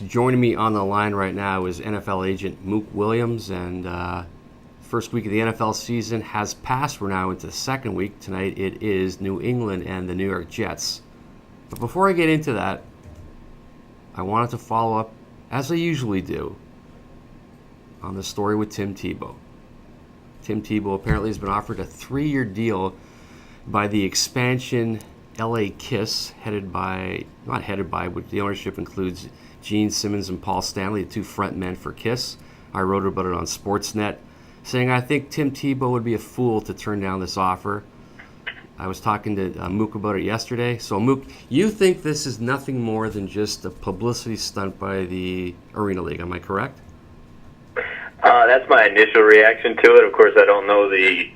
Joining me on the line right now is NFL agent Mook Williams, and first week of the NFL season has passed. We're now into the second week. Tonight it is New England and the New York Jets. But before I get into that, I wanted to follow up, as I usually do, on the story with Tim Tebow. Tim Tebow apparently has been offered a 3-year deal by the expansion LA Kiss, but the ownership includes Gene Simmons and Paul Stanley, the two front men for Kiss. I wrote about it on Sportsnet, saying I think Tim Tebow would be a fool to turn down this offer. I was talking to Mook about it yesterday. So, Mook, you think this is nothing more than just a publicity stunt by the Arena League, am I correct? That's my initial reaction to it. Of course, I don't know the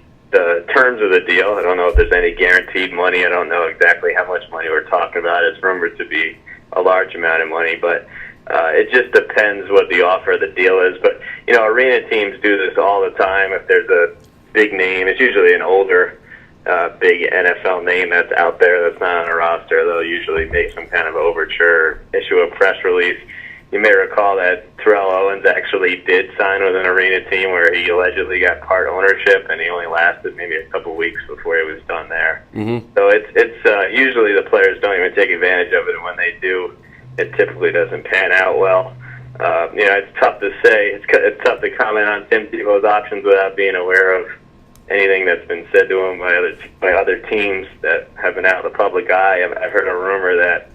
terms of the deal. I don't know if there's any guaranteed money. I don't know exactly how much money we're talking about. It's rumored to be a large amount of money, but it just depends what the offer of the deal is. But, arena teams do this all the time. If there's a big name, it's usually an older, big NFL name that's out there that's not on a roster. They'll usually make some kind of overture, issue a press release. You may recall that Terrell Owens actually did sign with an arena team where he allegedly got part ownership, and he only lasted maybe a couple weeks before he was done there. Mm-hmm. So it's usually the players don't even take advantage of it, and when they do, it typically doesn't pan out well. It's tough to say. It's tough to comment on Tim Tebow's options without being aware of anything that's been said to him by other teams that have been out of the public eye. I've heard a rumor that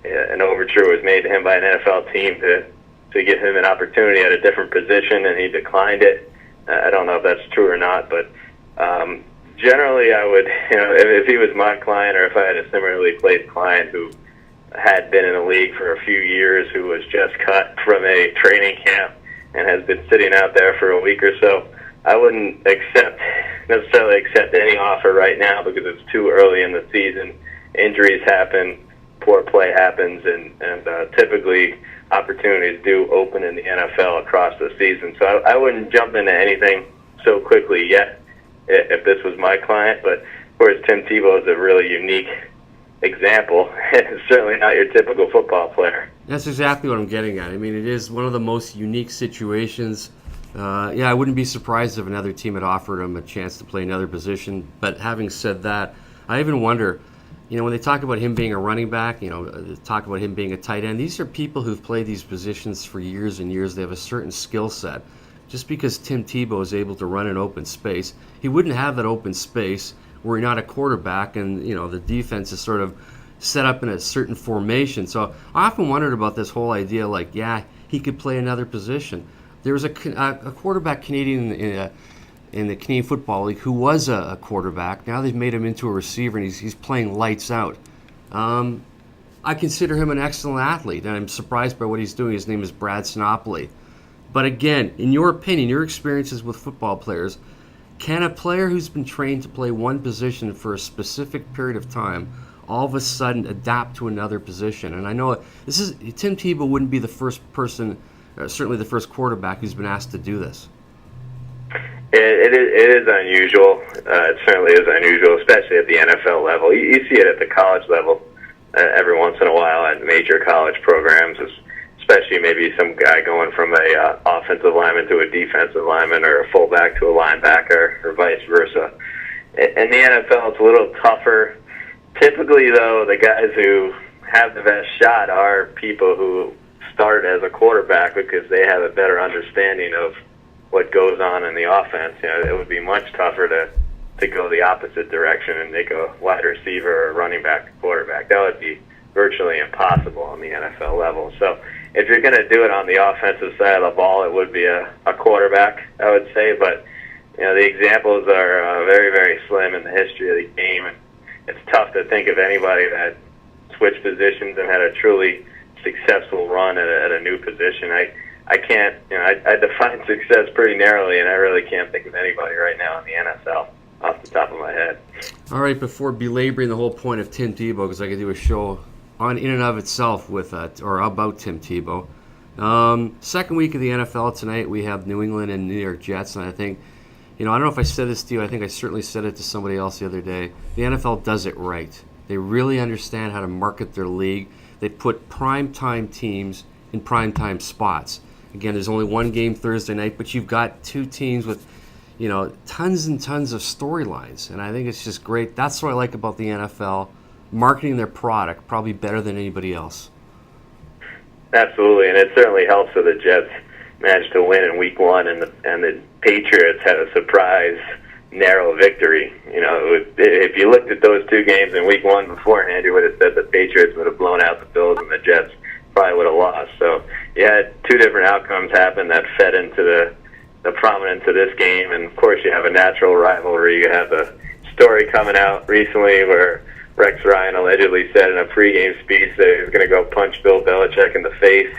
an overture was made to him by an NFL team to give him an opportunity at a different position, and he declined it. I don't know if that's true or not, but generally I would, if he was my client or if I had a similarly placed client who had been in the league for a few years, who was just cut from a training camp and has been sitting out there for a week or so, I wouldn't necessarily accept any offer right now because it's too early in the season. Injuries happen. Poor play happens, and typically opportunities do open in the NFL across the season. So I wouldn't jump into anything so quickly yet if this was my client. But, of course, Tim Tebow is a really unique example. It's certainly not your typical football player. That's exactly what I'm getting at. I mean, it is one of the most unique situations. I wouldn't be surprised if another team had offered him a chance to play another position. But having said that, I even wonder, when they talk about him being a running back, they talk about him being a tight end. These are people who've played these positions for years and years. They have a certain skill set. Just because Tim Tebow is able to run in open space, he wouldn't have that open space were he not a quarterback, and the defense is sort of set up in a certain formation. So I often wondered about this whole idea, he could play another position. There was a quarterback Canadian in the Canadian Football League who was a quarterback. Now they've made him into a receiver, and he's playing lights out. I consider him an excellent athlete, and I'm surprised by what he's doing. His name is Brad Sinopoli. But again, in your opinion, your experiences with football players, can a player who's been trained to play one position for a specific period of time all of a sudden adapt to another position? And I know Tim Tebow wouldn't be the first person, certainly the first quarterback who's been asked to do this. It is unusual. It certainly is unusual, especially at the NFL level. You see it at the college level every once in a while at major college programs, especially maybe some guy going from a offensive lineman to a defensive lineman or a fullback to a linebacker or vice versa. In the NFL, it's a little tougher. Typically, though, the guys who have the best shot are people who start as a quarterback because they have a better understanding of what goes on in the offense. It would be much tougher to go the opposite direction and make a wide receiver or running back a quarterback. That would be virtually impossible on the NFL level. So if you're going to do it on the offensive side of the ball, it would be a quarterback, I would say. But the examples are very, very slim in the history of the game, and it's tough to think of anybody that switched positions and had a truly successful run at a new position. I can't, I define success pretty narrowly, and I really can't think of anybody right now in the NFL off the top of my head. All right, before belaboring the whole point of Tim Tebow, because I could do a show in and of itself or about Tim Tebow. Second week of the NFL tonight, we have New England and New York Jets, and I think, I don't know if I said this to you, I think I certainly said it to somebody else the other day. The NFL does it right. They really understand how to market their league. They put primetime teams in primetime spots. Again, there's only one game Thursday night, but you've got two teams with, tons and tons of storylines. And I think it's just great. That's what I like about the NFL, marketing their product probably better than anybody else. Absolutely, and it certainly helps that the Jets managed to win in Week 1, and the Patriots had a surprise narrow victory. If you looked at those two games in Week 1 beforehand, you would have said the Patriots would have blown out the Bills and the Jets probably would have lost. So you had two different outcomes happen that fed into the prominence of this game, and of course you have a natural rivalry. You have a story coming out recently where Rex Ryan allegedly said in a pregame speech that he was going to go punch Bill Belichick in the face,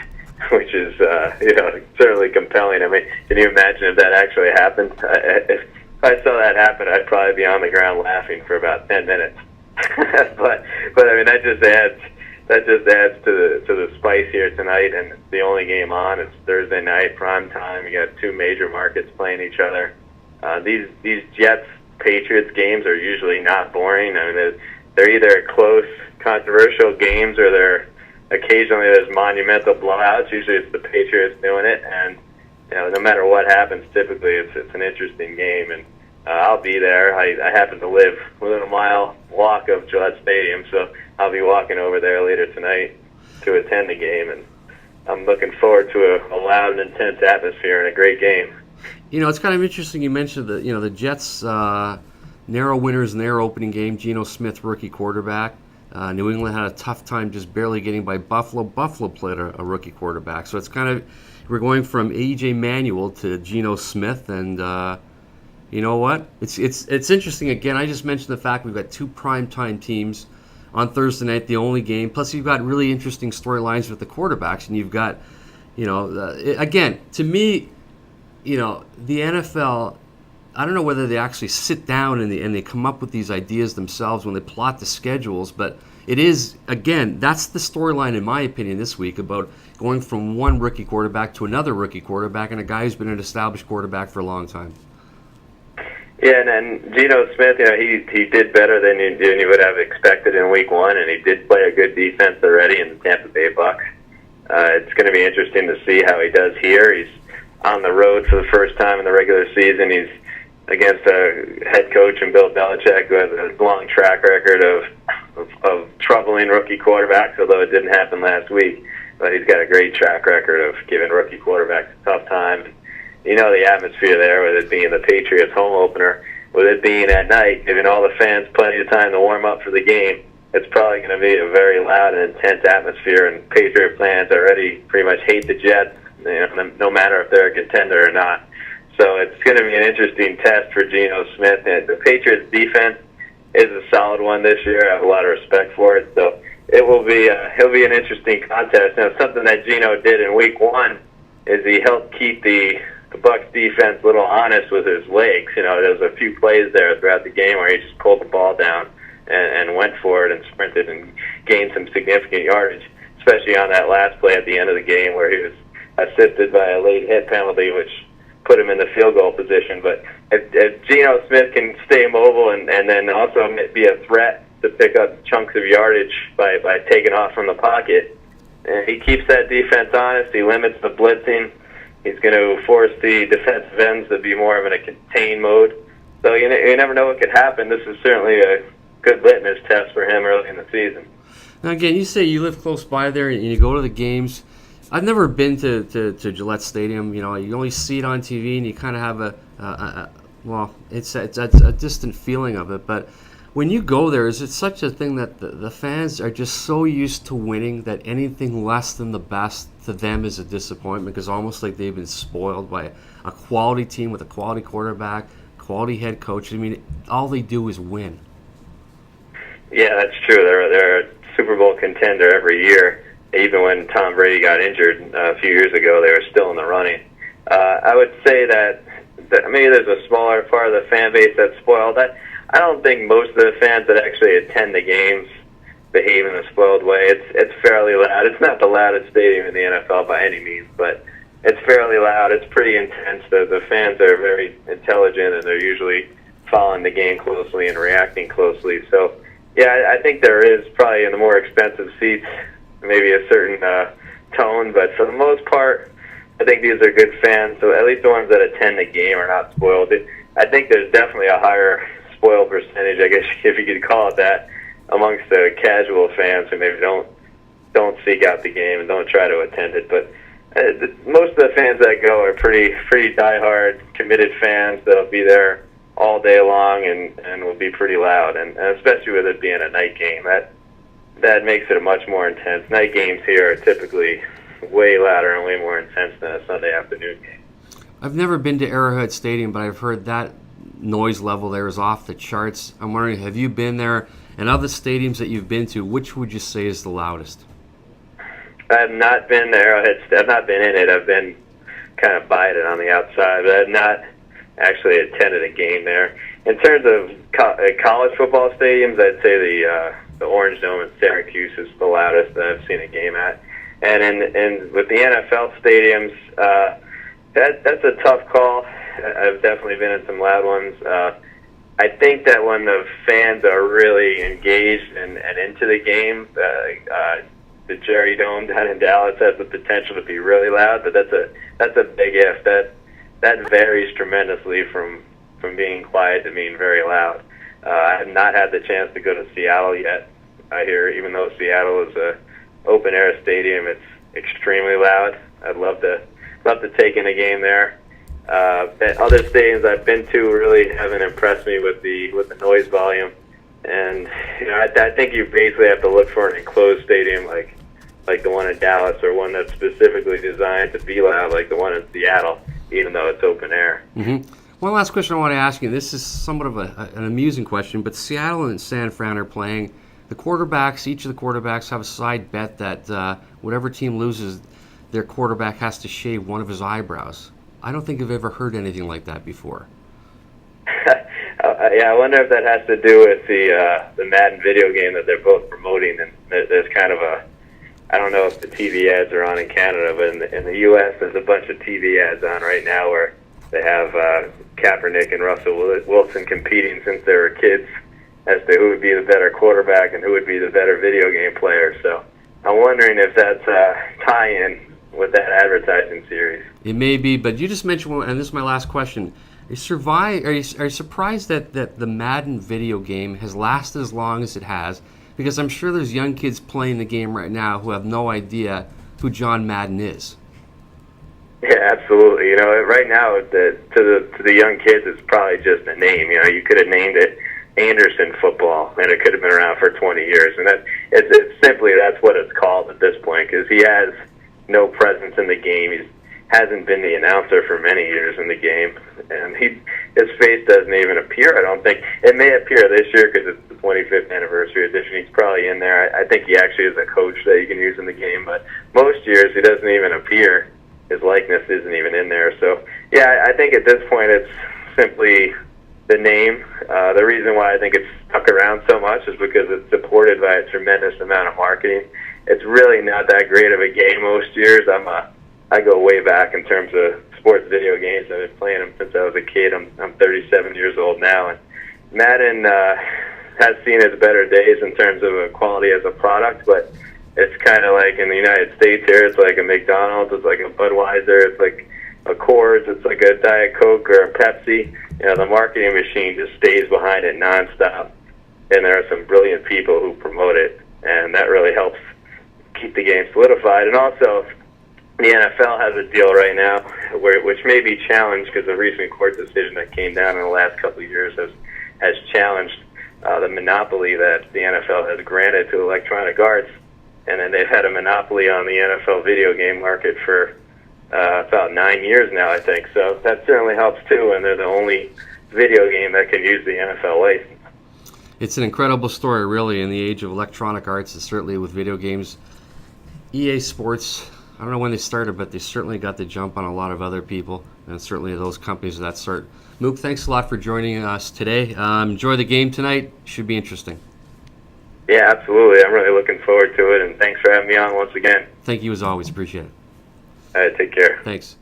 which is certainly compelling. I mean, can you imagine if that actually happened? If I saw that happen, I'd probably be on the ground laughing for about 10 minutes. but I mean, that just adds to the spice here tonight, and it's the only game on. It's Thursday night, prime time. You got two major markets playing each other. These Jets Patriots games are usually not boring. I mean, they're either close, controversial games, or they're occasionally there's monumental blowouts. Usually it's the Patriots doing it, and no matter what happens, typically it's an interesting game. And I'll be there. I happen to live within a mile walk of Gillette Stadium, so I'll be walking over there later tonight to attend the game, and I'm looking forward to a loud and intense atmosphere and a great game. It's kind of interesting you mentioned the Jets narrow winners in their opening game. Geno Smith, rookie quarterback. New England had a tough time just barely getting by Buffalo. Buffalo played a rookie quarterback, so it's kind of we're going from A.J. Manuel to Geno Smith, and you know what? It's interesting. Again, I just mentioned the fact we've got two primetime teams on Thursday night, the only game. Plus, you've got really interesting storylines with the quarterbacks, and you've got, again, to me, the NFL. I don't know whether they actually sit down and they come up with these ideas themselves when they plot the schedules, but it is, again, that's the storyline, in my opinion, this week about going from one rookie quarterback to another rookie quarterback and a guy who's been an established quarterback for a long time. Yeah, and Geno Smith, he did better than you would have expected in Week 1, and he did play a good defense already in the Tampa Bay Bucs. It's going to be interesting to see how he does here. He's on the road for the first time in the regular season. He's against a head coach in Bill Belichick who has a long track record of troubling rookie quarterbacks, although it didn't happen last week. But he's got a great track record of giving rookie quarterbacks a tough time. The atmosphere there, with it being the Patriots home opener, with it being at night, giving all the fans plenty of time to warm up for the game, it's probably going to be a very loud and intense atmosphere, and Patriot fans already pretty much hate the Jets, no matter if they're a contender or not. So it's going to be an interesting test for Geno Smith. And the Patriots' defense is a solid one this year. I have a lot of respect for it. So it'll be an interesting contest. Now, something that Geno did in Week 1 is he helped keep the Bucs defense a little honest with his legs. There was a few plays there throughout the game where he just pulled the ball down and went for it and sprinted and gained some significant yardage, especially on that last play at the end of the game where he was assisted by a late hit penalty, which put him in the field goal position. But if Geno Smith can stay mobile and then also be a threat to pick up chunks of yardage by taking off from the pocket, and he keeps that defense honest, he limits the blitzing, he's going to force the defensive ends to be more of in a contained mode. So you never know what could happen. This is certainly a good litmus test for him early in the season. Now, again, you say you live close by there and you go to the games. I've never been to Gillette Stadium. You only see it on TV, and you kind of have it's a distant feeling of it. But when you go there, is it such a thing that the fans are just so used to winning that anything less than the best to them is a disappointment, because almost like they've been spoiled by a quality team with a quality quarterback, quality head coach. I mean, all they do is win. Yeah, that's true. They're a Super Bowl contender every year. Even when Tom Brady got injured a few years ago, they were still in the running. I would say that maybe there's a smaller part of the fan base that's spoiled. I don't think most of the fans that actually attend the games behave in a spoiled way. It's fairly loud. It's not the loudest stadium in the NFL by any means, but it's fairly loud. It's pretty intense. The fans are very intelligent, and they're usually following the game closely and reacting closely. So, yeah, I think there is probably in the more expensive seats maybe a certain tone, but for the most part, I think these are good fans. So at least the ones that attend the game are not spoiled. I think there's definitely a higher spoiled percentage, I guess if you could call it that, amongst the casual fans who maybe don't seek out the game and don't try to attend it. But most of the fans that go are pretty diehard, committed fans that'll be there all day long and will be pretty loud, and especially with it being a night game, that makes it a much more intense. Night games here are typically way louder and way more intense than a Sunday afternoon game. I've never been to Arrowhead Stadium, but I've heard that noise level there is off the charts. I'm wondering, have you been there? And of the stadiums that you've been to, which would you say is the loudest? I have not been to Arrowhead. I've not been in it. I've been kind of by it on the outside, but I've not actually attended a game there. In terms of college football stadiums, I'd say the Orange Dome in Syracuse is the loudest that I've seen a game at. And with the NFL stadiums, that's a tough call. I've definitely been in some loud ones. I think that when the fans are really engaged and into the game, the Jerry Dome down in Dallas has the potential to be really loud, but that's a big if. That varies tremendously from being quiet to being very loud. I have not had the chance to go to Seattle yet. I hear even though Seattle is a open air stadium, it's extremely loud. I'd love to take in a game there. Other stadiums I've been to really haven't impressed me with the noise volume, and I think you basically have to look for an enclosed stadium like the one in Dallas, or one that's specifically designed to be loud, like the one in Seattle, even though it's open air. Mm-hmm. One last question I want to ask you. This is somewhat of an amusing question, but Seattle and San Fran are playing. The quarterbacks, each of the quarterbacks have a side bet that whatever team loses, their quarterback has to shave one of his eyebrows. I don't think I've ever heard anything like that before. Yeah, I wonder if that has to do with the Madden video game that they're both promoting. And there's kind of I don't know if the TV ads are on in Canada, but in the U.S. there's a bunch of TV ads on right now where they have Kaepernick and Russell Wilson competing since they were kids as to who would be the better quarterback and who would be the better video game player. So I'm wondering if that's a tie-in with that advertising series. It may be, but you just mentioned one, and this is my last question. Are you surprised that the Madden video game has lasted as long as it has? Because I'm sure there's young kids playing the game right now who have no idea who John Madden is. Yeah, absolutely. Right now to the young kids, it's probably just a name. You could have named it Anderson football, and it could have been around for 20 years. And it's simply that's what it's called at this point, because he has no presence in the game. He hasn't been the announcer for many years in the game, and his face doesn't even appear. I don't think it may appear this year because it's the 25th anniversary edition. He's probably in there. I think he actually is a coach that you can use in the game, but most years he doesn't even appear. His likeness isn't even in there. So yeah, I think at this point it's simply the name. The reason why I think it's stuck around so much is because it's supported by a tremendous amount of marketing. It's really not that great of a game most years. I go way back in terms of sports video games. I've been playing them since I was a kid. I'm 37 years old now, and Madden has seen its better days in terms of quality as a product, but it's kind of like in the United States here, it's like a McDonald's, it's like a Budweiser, it's like a Coors, it's like a Diet Coke or a Pepsi. The marketing machine just stays behind it nonstop, and there are some brilliant people who promote it, and that really helps keep the game solidified. And also, the NFL has a deal right now which may be challenged because a recent court decision that came down in the last couple of years has challenged the monopoly that the NFL has granted to electronic arts, and then they've had a monopoly on the NFL video game market for about 9 years now, I think. So that certainly helps too, and they're the only video game that can use the NFL license. It's an incredible story, really, in the age of electronic arts, and certainly with video games. EA Sports, I don't know when they started, but they certainly got the jump on a lot of other people, and certainly those companies of that sort. Mook, thanks a lot for joining us today. Enjoy the game tonight. Should be interesting. Yeah, absolutely. I'm really looking forward to it, and thanks for having me on once again. Thank you as always. Appreciate it. All right, take care. Thanks.